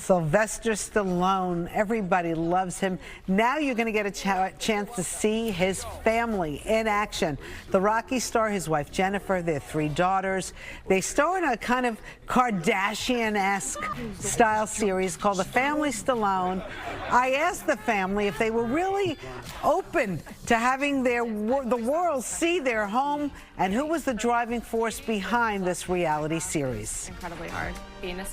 Sylvester Stallone, everybody loves him. Now you're going to get a chance to see his family in action. The Rocky star, his wife Jennifer, their 3 daughters. They star in a kind of Kardashian-esque style series called the Family Stallone. I asked the family if they were really open to having the world see their home and who was the driving force behind this reality series. Incredibly hard.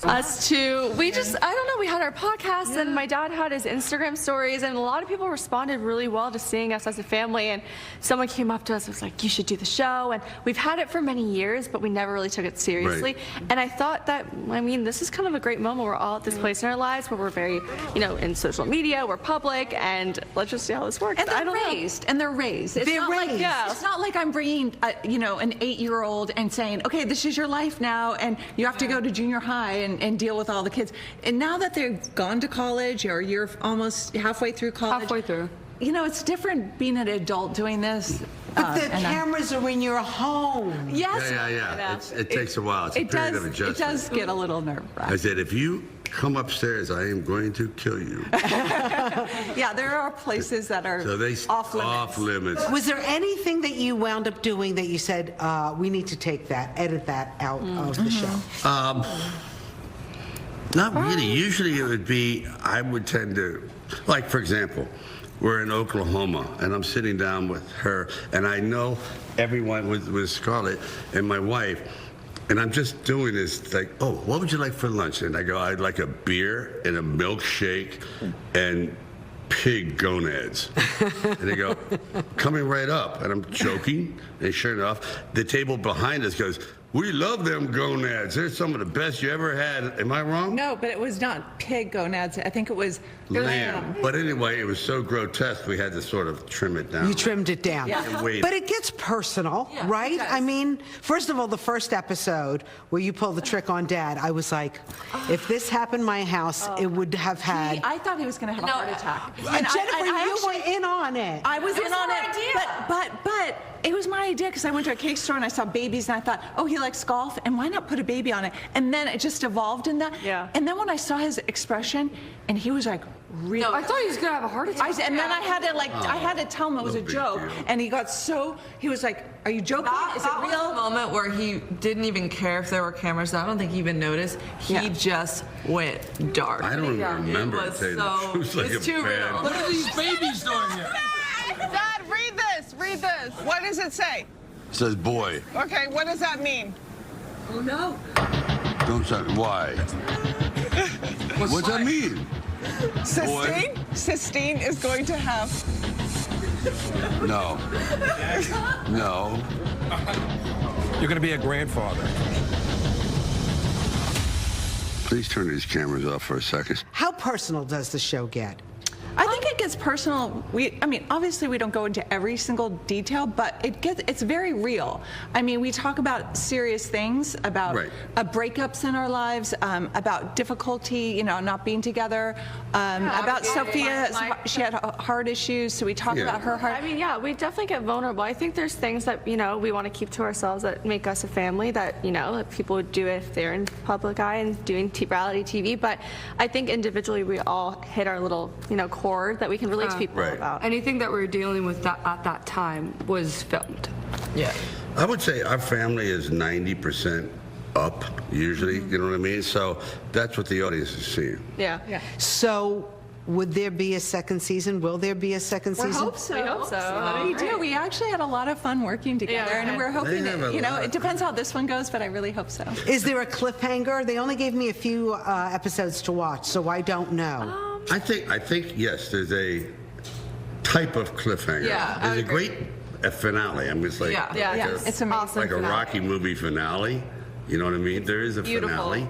Us two, I don't know, we had our podcast and my dad had his Instagram stories and a lot of people responded really well to seeing us as a family, and someone came up to us and was like, you should do the show, and we've had it for many years but we never really took it seriously. Right. And I thought that, I mean, this is kind of a great moment. We're all at this place in our lives where we're very, you know, in social media, we're public, and let's just see how this works. And they're raised. It's not like, it's not like I'm bringing you know, an 8-year-old and saying, okay, this is your life now and you have to go to junior high and deal with all the kids. And now that they've gone to college, or you're almost halfway through college. Halfway through. You know, it's different being an adult doing this. But the cameras are in your home. Yes. Yeah. It takes a while. It's a period of adjustment. It does get a little nerve-wracking. I said, if you come upstairs, I am going to kill you. Yeah, there are places that are off limits. Was there anything that you wound up doing that you said, we need to edit that out of the show? Not really. Usually it would be, I would tend to, like, for example, we're in Oklahoma, and I'm sitting down with her, and I know everyone with Scarlett and my wife, and I'm just doing this, like, oh, what would you like for lunch? And I go, I'd like a beer and a milkshake and pig gonads. And they go, coming right up. And I'm joking, and sure enough, the table behind us goes, we love them gonads. They're some of the best you ever had. Am I wrong? No, but it was not pig gonads. I think it was lamb. But anyway, it was so grotesque, we had to sort of trim it down. You trimmed it down. Yeah. But it gets personal, right? I mean, first of all, the first episode where you pulled the trick on Dad, I was like, if this happened in my house, it would have had... I thought he was going to have a heart attack. And Jennifer, you were in on it. I was in on it, but it was my idea because I went to a cake store and I saw babies and I thought, oh, he likes golf, and why not put a baby on it? And then it just evolved in that. Yeah. And then when I saw his expression, and he was like, really? No, I thought he was gonna have a heart attack. And then I had to I had to tell him it was a joke, and he got he was like, are you joking? Is it real? That was the moment where he didn't even care if there were cameras. I don't think he even noticed. He just went dark. I don't even remember it. It's too real. What are these babies doing here? Dad, read this. Read this. What does it say? It says boy. Okay, what does that mean? Oh no. Don't say why. What's that mean? Sistine? Sistine is going to have... No. No. You're going to be a grandfather. Please turn these cameras off for a second. How personal does the show get? I think it gets personal. I mean, obviously we don't go into every single detail, but it's very real. I mean, we talk about serious things, about breakups in our lives, about difficulty, you know, not being together, about Sophia. She had heart issues, so we talk about her heart. I mean, yeah, we definitely get vulnerable. I think there's things that, you know, we want to keep to ourselves that make us a family that, you know, that people would do if they're in public eye and doing reality TV. But I think individually we all hit our little, you know, that we can relate to people about. Anything that we're dealing with at that time was filmed. Yeah. I would say our family is 90% up, usually, you know what I mean? So that's what the audience is seeing. Yeah. So would there be a second season? Will there be a second season? We hope so. We hope so. We do. We actually had a lot of fun working together, and we're hoping that, you know, it depends how this one goes, but I really hope so. Is there a cliffhanger? They only gave me a few episodes to watch, so I don't know. I think yes, there's a type of cliffhanger. Yeah, there's a great finale. I'm just like, It's amazing. like a Rocky movie finale. You know what I mean? There is a finale.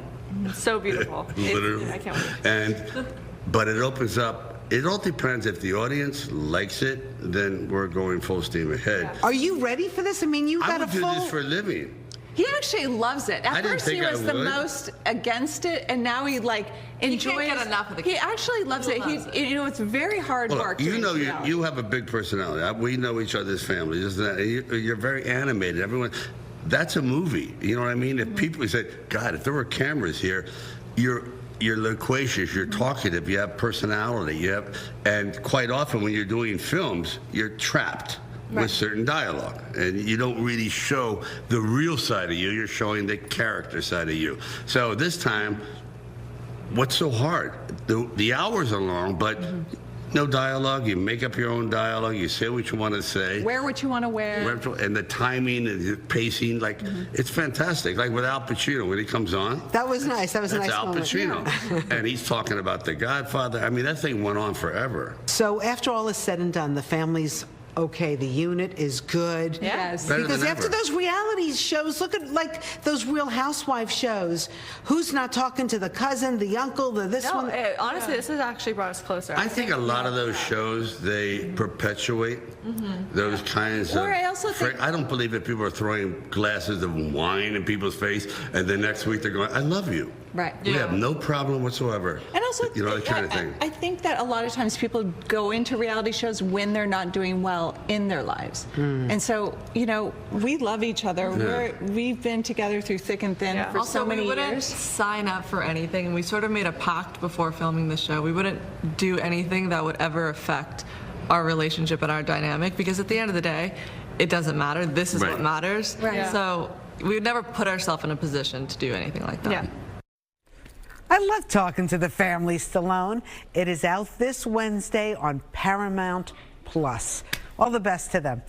So beautiful. Literally. I can't wait. But it opens up. It all depends. If the audience likes it, then we're going full steam ahead. Are you ready for this? I mean, you got I would do this for a living. He actually loves it. At first he was the most against it, and now he like enjoys. He can't get enough of the He actually loves it. You know, it's very hard work. You know, you have a big personality. We know each other's families. You're very animated. Everyone, that's a movie. You know what I mean? If people say, God, if there were cameras here, you're you're loquacious, you're talkative, you have personality, and quite often when you're doing films, you're trapped with certain dialogue, and you don't really show the real side of you. You're showing the character side of you. So this time, what's so hard? The hours are long, but no dialogue. You make up your own dialogue. You say what you want to say. Wear what you want to wear. And the timing and the pacing, like, it's fantastic. Like with Al Pacino, when he comes on. That was nice. That was a nice moment. That's Al Pacino. And he's talking about The Godfather. I mean, that thing went on forever. So after all is said and done, the family's okay, the unit is good. Yes. Better Because than after ever. those reality shows, look at like those Real Housewife shows. Who's not talking to the cousin, the uncle, this one? Honestly, this has actually brought us closer. I think a lot of those shows, they perpetuate those kinds of... Or I also think- I don't believe that people are throwing glasses of wine in people's face, and the next week they're going, I love you. Right. We have no problem whatsoever. And also, you know, that kind of thing. I think that a lot of times people go into reality shows when they're not doing well in their lives. And so, you know, we love each other. We've been together through thick and thin for Also, so many we wouldn't years. sign up for anything. We sort of made a pact before filming the show. We wouldn't do anything that would ever affect our relationship and our dynamic, because at the end of the day, it doesn't matter. This is what matters. Right. So we would never put ourselves in a position to do anything like that. Yeah. I love talking to the Family Stallone. It is out this Wednesday on Paramount Plus. All the best to them.